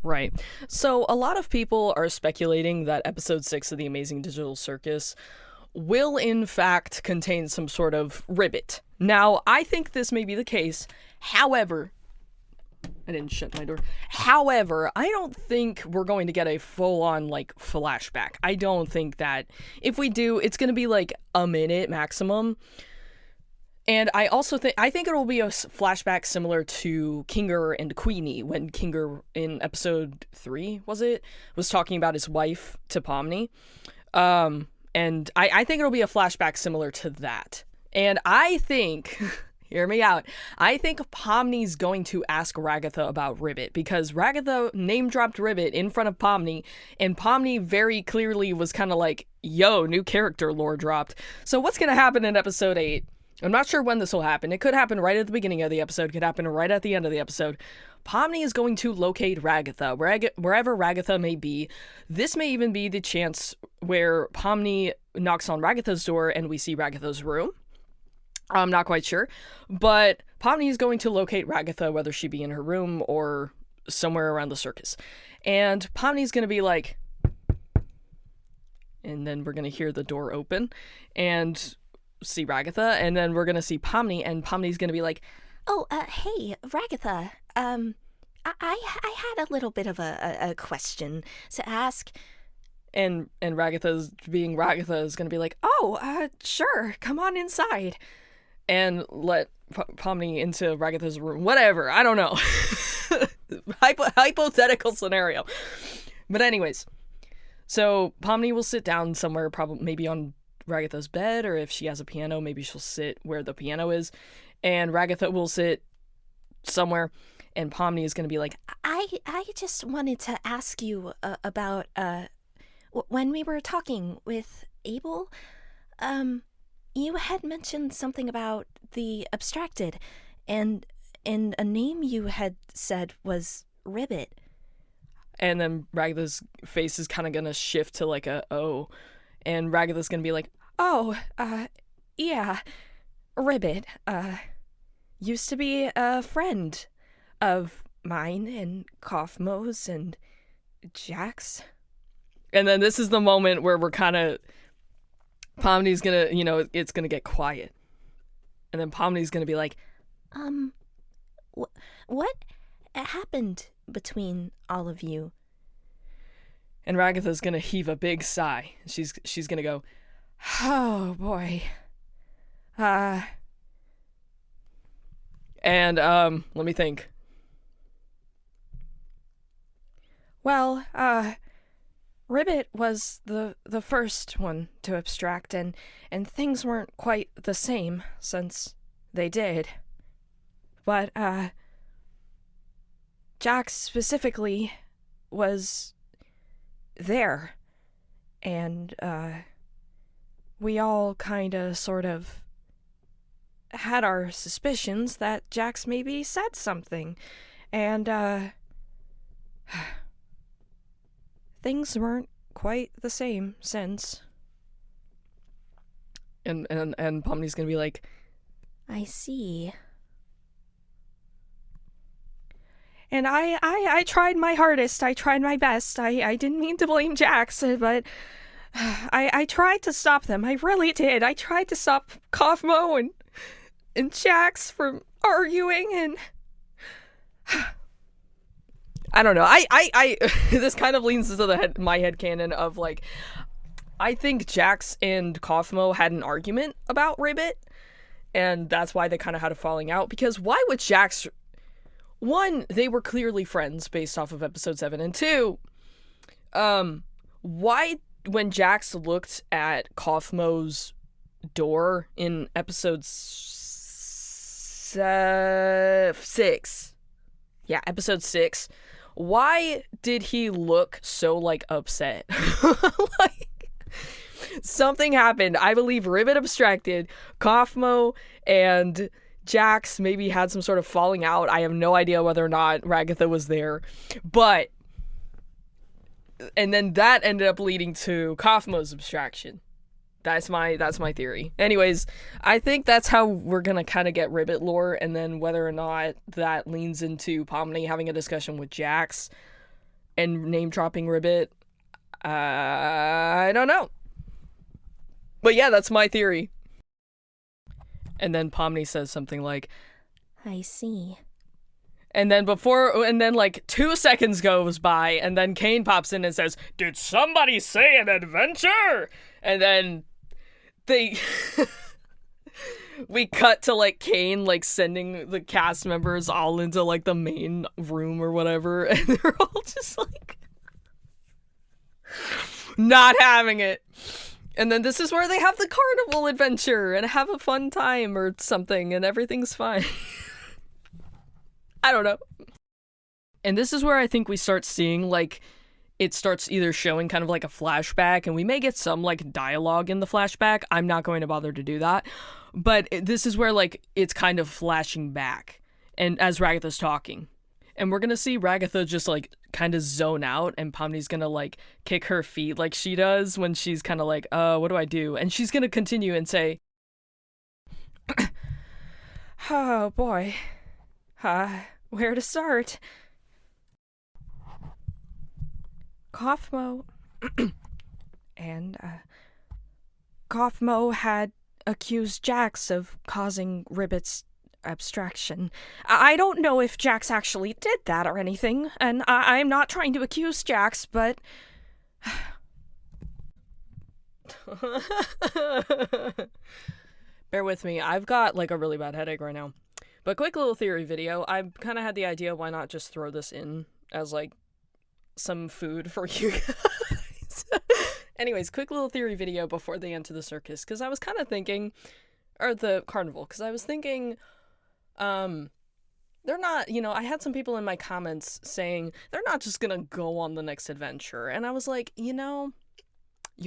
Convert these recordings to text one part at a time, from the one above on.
Right. So a lot of people are speculating that episode 6 of The Amazing Digital Circus will in fact contain some sort of Ribbit. Now, I think this may be the case. However, I didn't shut my door. However, I don't think we're going to get a full-on, like, flashback. I don't think that. If we do, it's going to be, like, a minute maximum. And I also think it will be a flashback similar to Kinger and Queenie, when Kinger, in episode 3, was talking about his wife to Pomni. And I think it'll be a flashback similar to that. And I think... Hear me out. I think Pomni's going to ask Ragatha about Ribbit, because Ragatha name-dropped Ribbit in front of Pomni, and Pomni very clearly was kind of like, yo, new character lore dropped. So what's going to happen in episode 8? I'm not sure when this will happen. It could happen right at the beginning of the episode, could happen right at the end of the episode. Pomni is going to locate Ragatha, wherever Ragatha may be. This may even be the chance where Pomni knocks on Ragatha's door and we see Ragatha's room. I'm not quite sure, but Pomni is going to locate Ragatha, whether she be in her room or somewhere around the circus. And Pomni's going to be like, and then we're going to hear the door open and see Ragatha, and then we're going to see Pomni, and Pomni's going to be like, hey, Ragatha, I had a little bit of a question to ask. And Ragatha's, being Ragatha, is going to be like, sure, come on inside. And let Pomni into Ragatha's room. Whatever, I don't know. Hypothetical scenario. But anyways, so Pomni will sit down somewhere, probably maybe on Ragatha's bed, or if she has a piano, maybe she'll sit where the piano is. And Ragatha will sit somewhere, and Pomni is going to be like, I just wanted to ask you about when we were talking with Abel, you had mentioned something about the abstracted, and a name you had said was Ribbit. And then Ragatha's face is kind of going to shift to like a O, and Ragatha's going to be like, yeah, Ribbit, used to be a friend of mine and Kaufmo's and Jack's. And then this is the moment where we're kind of, Pomni's gonna, it's gonna get quiet. And then Pomni's gonna be like, what happened between all of you? And Ragatha's gonna heave a big sigh. She's gonna go, oh boy. And, let me think. Well, Ribbit was the first one to abstract, and things weren't quite the same since they did. But, Jack specifically was there, and, we all kinda sort of had our suspicions that Jax maybe said something, and, things weren't quite the same since. And Pomni's gonna be like, I see. And I tried my hardest. I tried my best. I didn't mean to blame Jax, but I tried to stop them. I really did. I tried to stop Kaufmo and Jax from arguing, and I don't know. I this kind of leans into my headcanon of like, I think Jax and Kaufmo had an argument about Ribbit, and that's why they kind of had a falling out. Because why would Jax? One, they were clearly friends based off of episode 7, and 2, why when Jax looked at Kaufmo's door in episode 6, yeah, episode 6. Why did he look so, like, upset? Like, something happened. I believe Ribbit abstracted. Kaufmo and Jax maybe had some sort of falling out. I have no idea whether or not Ragatha was there. But, and then that ended up leading to Kaufmo's abstraction. That's my theory. Anyways, I think that's how we're gonna kind of get Ribbit lore, and then whether or not that leans into Pomni having a discussion with Jax, and name-dropping Ribbit. I don't know. But yeah, that's my theory. And then Pomni says something like, I see. and then like 2 seconds goes by, and then Caine pops in and says, "Did somebody say an adventure?" And then we cut to like Caine like sending the cast members all into like the main room or whatever, and they're all just like not having it. And then this is where they have the carnival adventure and have a fun time or something, and everything's fine. I don't know. And this is where I think we start seeing, like, it starts either showing kind of like a flashback, and we may get some, like, dialogue in the flashback. I'm not going to bother to do that. But this is where, like, it's kind of flashing back, and as Ragatha's talking. And we're gonna see Ragatha just, like, kind of zone out, and Pomni's gonna, like, kick her feet like she does when she's kind of like, what do I do? And she's gonna continue and say, Oh boy. Where to start? Kaufmo and Kaufmo had accused Jax of causing Ribbit's abstraction. I don't know if Jax actually did that or anything, and I'm not trying to accuse Jax, but bear with me. I've got like a really bad headache right now. But quick little theory video. I kind of had the idea, why not just throw this in as like some food for you guys. Anyways, quick little theory video before they enter the circus, because I was kind of thinking, or the carnival, because I was thinking, they're not, I had some people in my comments saying they're not just gonna go on the next adventure, and I was like, you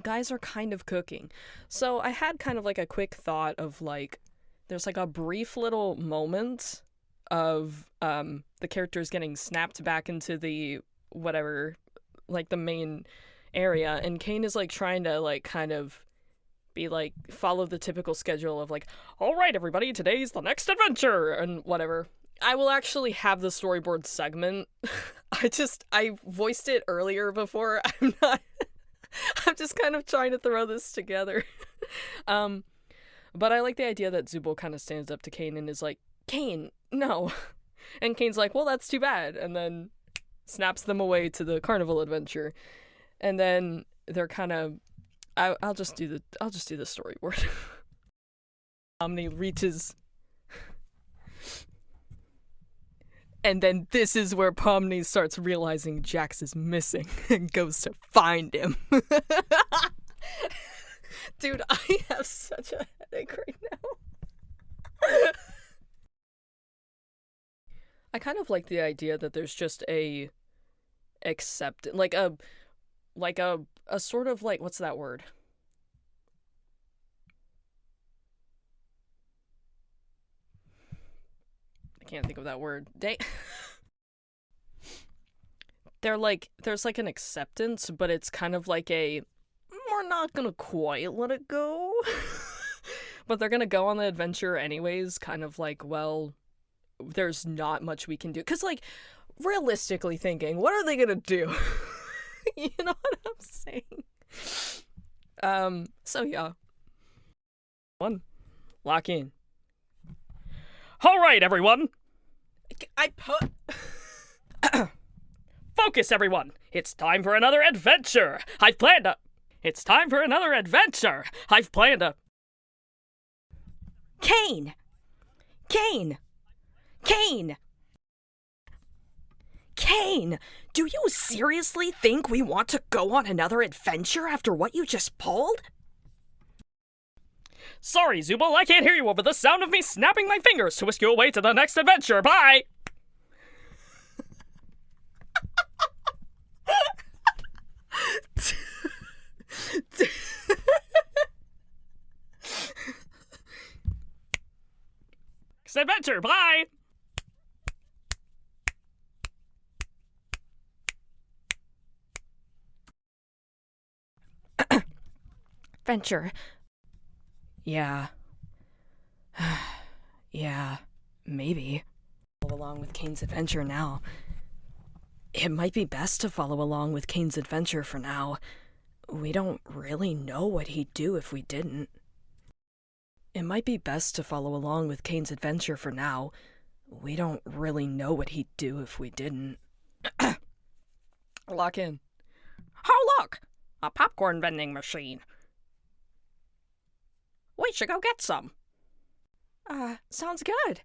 guys are kind of cooking. So I had kind of like a quick thought of like, there's like a brief little moment of the characters getting snapped back into the whatever, like the main area, and Caine is like trying to like kind of be like follow the typical schedule of like, all right everybody, today's the next adventure and whatever. I will actually have the storyboard segment. I voiced it earlier before. I'm just kind of trying to throw this together. But I like the idea that Zubul kind of stands up to Caine and is like, Caine, no. And Caine's like, well, that's too bad. And then snaps them away to the carnival adventure. And then they're kind of, I'll just do the storyboard. Pomni reaches. And then this is where Pomni starts realizing Jax is missing and goes to find him. Dude, I have such a headache right now. I kind of like the idea that there's just a like a sort of like, what's that word? I can't think of that word. They're like, there's like an acceptance, but it's kind of like a, we're not gonna quite let it go. But they're gonna go on the adventure anyways, kind of like, well, there's not much we can do. Because, like, realistically thinking, what are they gonna do? You know what I'm saying? So yeah. One. Lock in. All right, everyone. Focus, everyone. It's time for another adventure. It's time for another adventure. I've planned a... Caine! Caine! Caine! Caine! Do you seriously think we want to go on another adventure after what you just pulled? Sorry, Zubul, I can't hear you over the sound of me snapping my fingers to whisk you away to the next adventure. Bye! Next adventure, bye! Venture. Yeah. Yeah, maybe. Along with Caine's adventure now. It might be best to follow along with Caine's adventure for now. We don't really know what he'd do if we didn't. It might be best to follow along with Caine's adventure for now. We don't really know what he'd do if we didn't. Lock in. Oh, look! A popcorn vending machine. We should go get some. Sounds good.